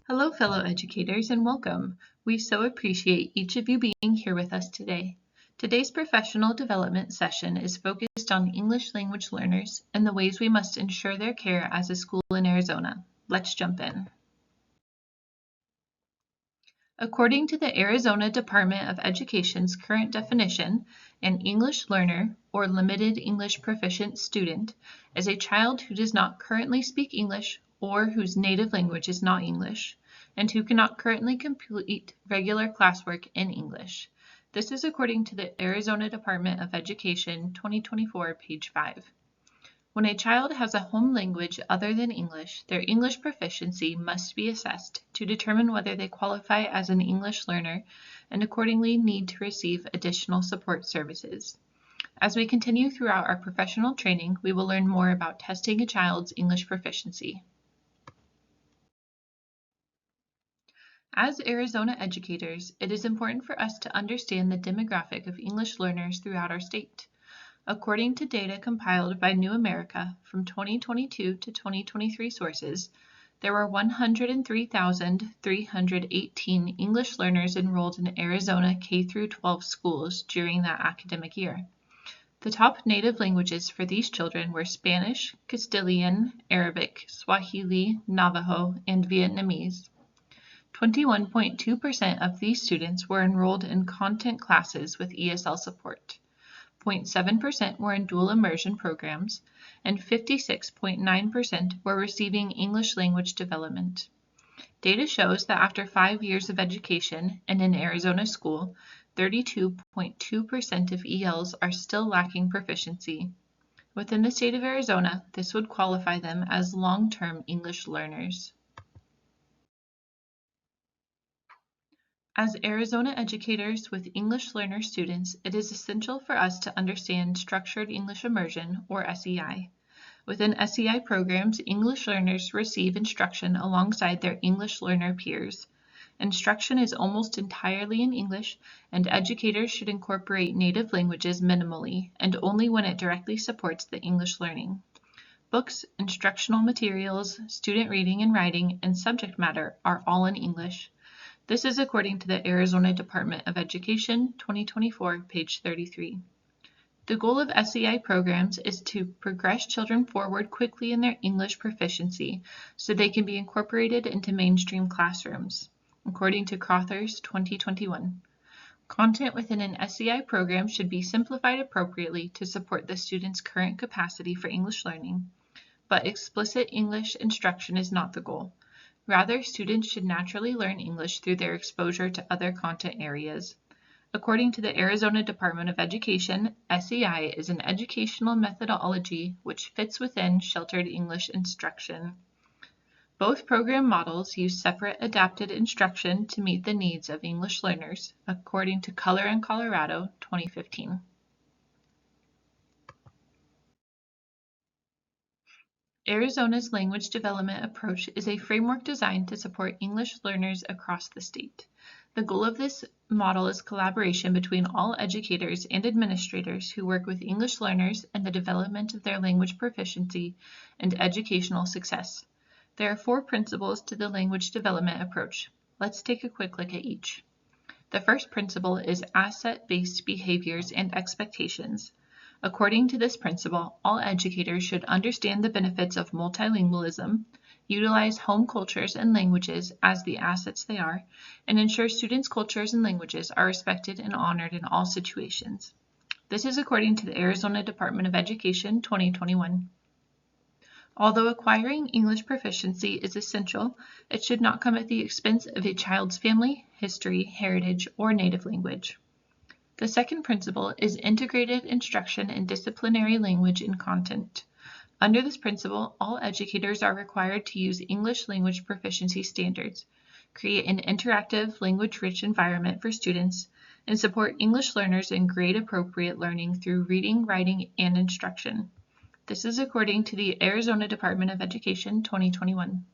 Hello, fellow educators, and welcome. We so appreciate each of you being here with us today. Today's professional development session is focused on English language learners and the ways we must ensure their care as a school in Arizona. Let's jump in. According to the Arizona Department of Education's current definition, an English learner or limited English proficient student is a child who does not currently speak English or whose native language is not English, and who cannot currently complete regular classwork in English. This is according to the Arizona Department of Education 2024, page 5. When a child has a home language other than English, their English proficiency must be assessed to determine whether they qualify as an English learner and accordingly need to receive additional support services. As we continue throughout our professional training, we will learn more about testing a child's English proficiency. As Arizona educators, it is important for us to understand the demographic of English learners throughout our state. According to data compiled by New America from 2022 to 2023 sources, there were 103,318 English learners enrolled in Arizona K-12 schools during that academic year. The top native languages for these children were Spanish, Castilian, Arabic, Swahili, Navajo, and Vietnamese. 21.2% of these students were enrolled in content classes with ESL support. 0.7% were in dual immersion programs, and 56.9% were receiving English language development. Data shows that after 5 years of education in an Arizona school, 32.2% of ELs are still lacking proficiency. Within the state of Arizona, this would qualify them as long-term English learners. As Arizona educators with English learner students, it is essential for us to understand Structured English Immersion, or SEI. Within SEI programs, English learners receive instruction alongside their English learner peers. Instruction is almost entirely in English, and educators should incorporate native languages minimally, and only when it directly supports the English learning. Books, instructional materials, student reading and writing, and subject matter are all in English. This is according to the Arizona Department of Education 2024, page 33. The goal of SEI programs is to progress children forward quickly in their English proficiency so they can be incorporated into mainstream classrooms, according to Crothers 2021. Content within an SEI program should be simplified appropriately to support the student's current capacity for English learning, but explicit English instruction is not the goal. Rather, students should naturally learn English through their exposure to other content areas. According to the Arizona Department of Education, SEI is an educational methodology which fits within sheltered English instruction. Both program models use separate adapted instruction to meet the needs of English learners, according to Color in Colorado 2015. Arizona's language development approach is a framework designed to support English learners across the state. The goal of this model is collaboration between all educators and administrators who work with English learners and the development of their language proficiency and educational success. There are 4 principles to the language development approach. Let's take a quick look at each. The first principle is asset-based behaviors and expectations. According to this principle, all educators should understand the benefits of multilingualism, utilize home cultures and languages as the assets they are, and ensure students' cultures and languages are respected and honored in all situations. This is according to the Arizona Department of Education 2021. Although acquiring English proficiency is essential, it should not come at the expense of a child's family, history, heritage, or native language. The second principle is integrated instruction in disciplinary language and content. Under this principle, all educators are required to use English language proficiency standards, create an interactive, language-rich environment for students, and support English learners in grade-appropriate learning through reading, writing, and instruction. This is according to the Arizona Department of Education 2021.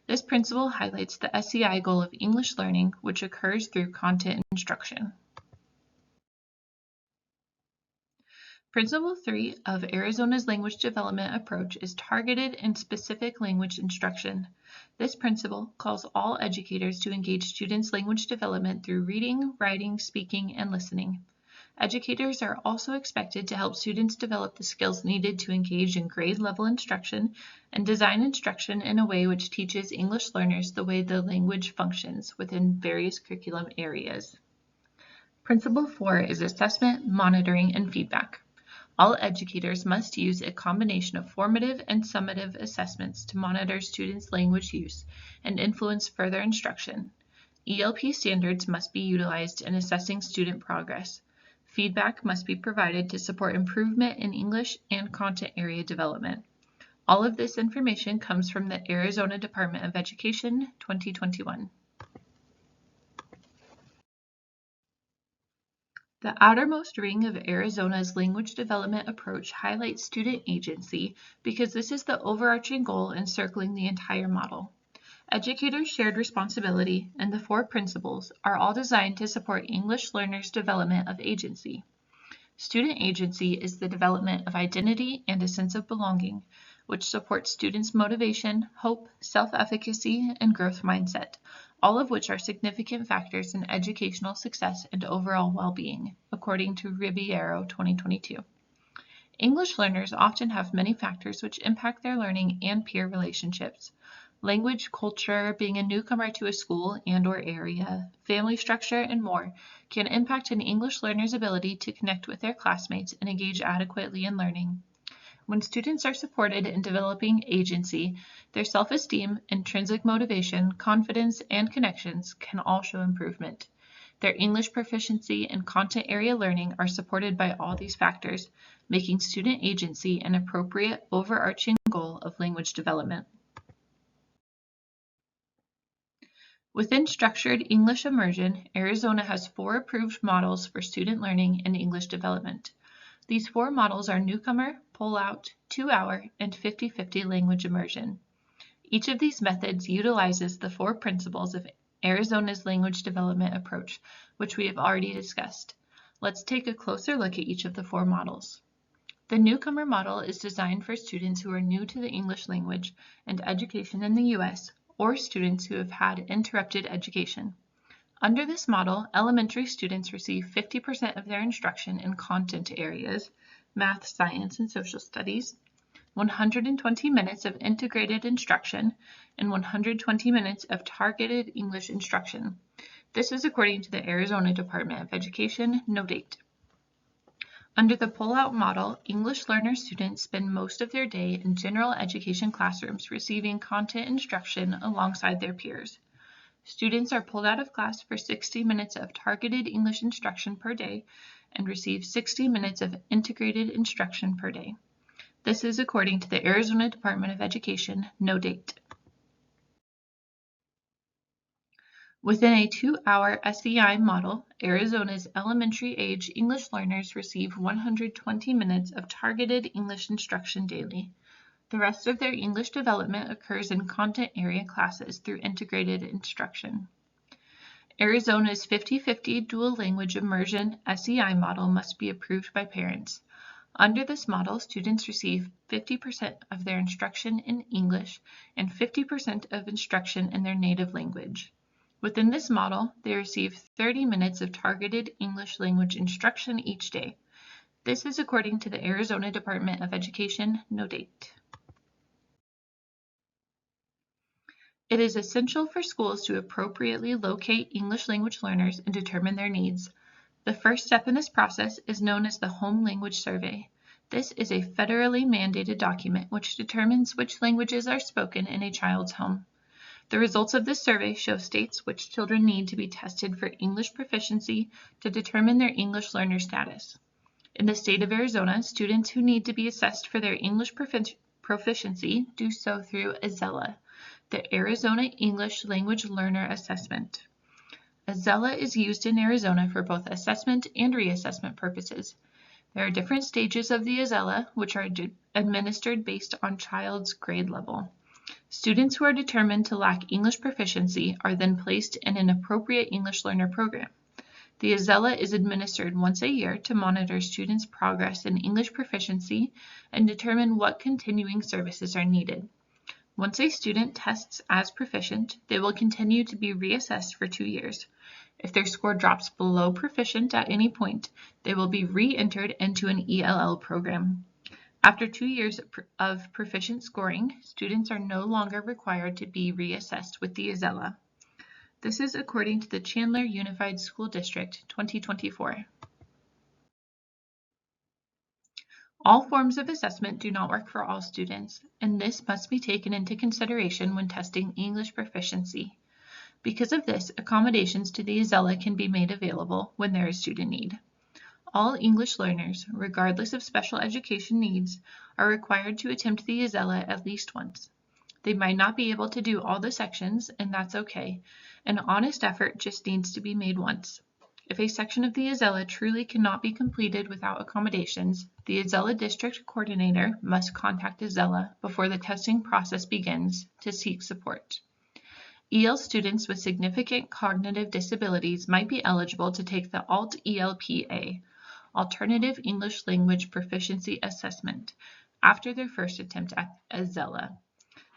This principle highlights the SEI goal of English learning, which occurs through content instruction. Principle 3 of Arizona's language development approach is targeted and specific language instruction. This principle calls all educators to engage students' language development through reading, writing, speaking, and listening. Educators are also expected to help students develop the skills needed to engage in grade-level instruction and design instruction in a way which teaches English learners the way the language functions within various curriculum areas. Principle 4 is assessment, monitoring, and feedback. All educators must use a combination of formative and summative assessments to monitor students' language use and influence further instruction. ELP standards must be utilized in assessing student progress. Feedback must be provided to support improvement in English and content area development. All of this information comes from the Arizona Department of Education 2021. The outermost ring of Arizona's language development approach highlights student agency because this is the overarching goal encircling the entire model. Educators' shared responsibility and the 4 principles are all designed to support English learners' development of agency. Student agency is the development of identity and a sense of belonging, which supports students' motivation, hope, self-efficacy, and growth mindset, all of which are significant factors in educational success and overall well-being, according to Ribeiro 2022. English learners often have many factors which impact their learning and peer relationships. Language, culture, being a newcomer to a school and/or area, family structure, and more can impact an English learner's ability to connect with their classmates and engage adequately in learning. When students are supported in developing agency, their self-esteem, intrinsic motivation, confidence, and connections can all show improvement. Their English proficiency and content area learning are supported by all these factors, making student agency an appropriate overarching goal of language development. Within structured English immersion, Arizona has 4 approved models for student learning and English development. These 4 models are newcomer, pull-out, 2-hour, and 50-50 language immersion. Each of these methods utilizes the 4 principles of Arizona's language development approach, which we have already discussed. Let's take a closer look at each of the 4 models. The newcomer model is designed for students who are new to the English language and education in the U.S., or students who have had interrupted education. Under this model, elementary students receive 50% of their instruction in content areas, math, science, and social studies, 120 minutes of integrated instruction, and 120 minutes of targeted English instruction. This is according to the Arizona Department of Education, no date. Under the pull-out model, English learner students spend most of their day in general education classrooms receiving content instruction alongside their peers. Students are pulled out of class for 60 minutes of targeted English instruction per day and receive 60 minutes of integrated instruction per day. This is according to the Arizona Department of Education, no date. Within a 2-hour SEI model, Arizona's elementary age English learners receive 120 minutes of targeted English instruction daily. The rest of their English development occurs in content area classes through integrated instruction. Arizona's 50-50 dual language immersion SEI model must be approved by parents. Under this model, students receive 50% of their instruction in English and 50% of instruction in their native language. Within this model, they receive 30 minutes of targeted English language instruction each day. This is according to the Arizona Department of Education, no date. It is essential for schools to appropriately locate English language learners and determine their needs. The first step in this process is known as the Home Language Survey. This is a federally mandated document which determines which languages are spoken in a child's home. The results of this survey show states which children need to be tested for English proficiency to determine their English learner status. In the state of Arizona, students who need to be assessed for their English proficiency do so through AZELA, the Arizona English Language Learner Assessment. AZELA is used in Arizona for both assessment and reassessment purposes. There are different stages of the AZELA, which are administered based on child's grade level. Students who are determined to lack English proficiency are then placed in an appropriate English learner program. The ESELA is administered once a year to monitor students' progress in English proficiency and determine what continuing services are needed. Once a student tests as proficient, they will continue to be reassessed for 2 years. If their score drops below proficient at any point, they will be re-entered into an ELL program. After 2 years of proficient scoring, students are no longer required to be reassessed with the ESELA. This is according to the Chandler Unified School District 2024. All forms of assessment do not work for all students, and this must be taken into consideration when testing English proficiency. Because of this, accommodations to the ESELA can be made available when there is student need. All English learners, regardless of special education needs, are required to attempt the ESELA at least once. They might not be able to do all the sections, and that's okay. An honest effort just needs to be made once. If a section of the ESELA truly cannot be completed without accommodations, the ESELA district coordinator must contact ESELA before the testing process begins to seek support. EL students with significant cognitive disabilities might be eligible to take the ALT-ELPA, Alternative English Language Proficiency Assessment, after their first attempt at ESELA.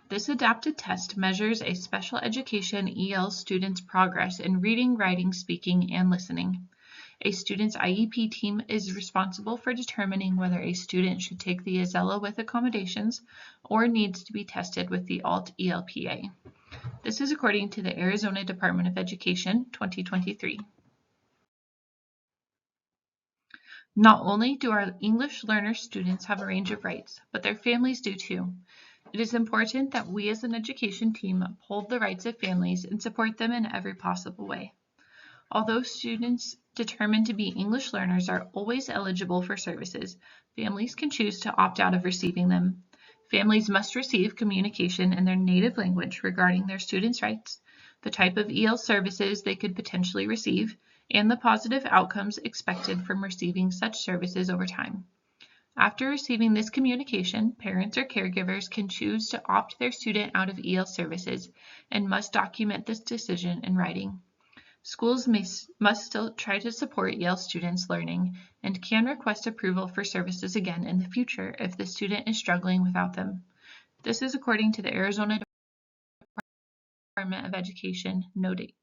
This adapted test measures a special education EL student's progress in reading, writing, speaking, and listening. A student's IEP team is responsible for determining whether a student should take the ESELA with accommodations or needs to be tested with the ALT-ELPA. This is according to the Arizona Department of Education 2023. Not only do our English learner students have a range of rights, but their families do too. It is important that we as an education team uphold the rights of families and support them in every possible way. Although students determined to be English learners are always eligible for services, families can choose to opt out of receiving them. Families must receive communication in their native language regarding their students' rights, the type of EL services they could potentially receive, and the positive outcomes expected from receiving such services over time. After receiving this communication, parents or caregivers can choose to opt their student out of EL services and must document this decision in writing. Schools must still try to support EL students' learning and can request approval for services again in the future if the student is struggling without them. This is according to the Arizona Department of Education, no date.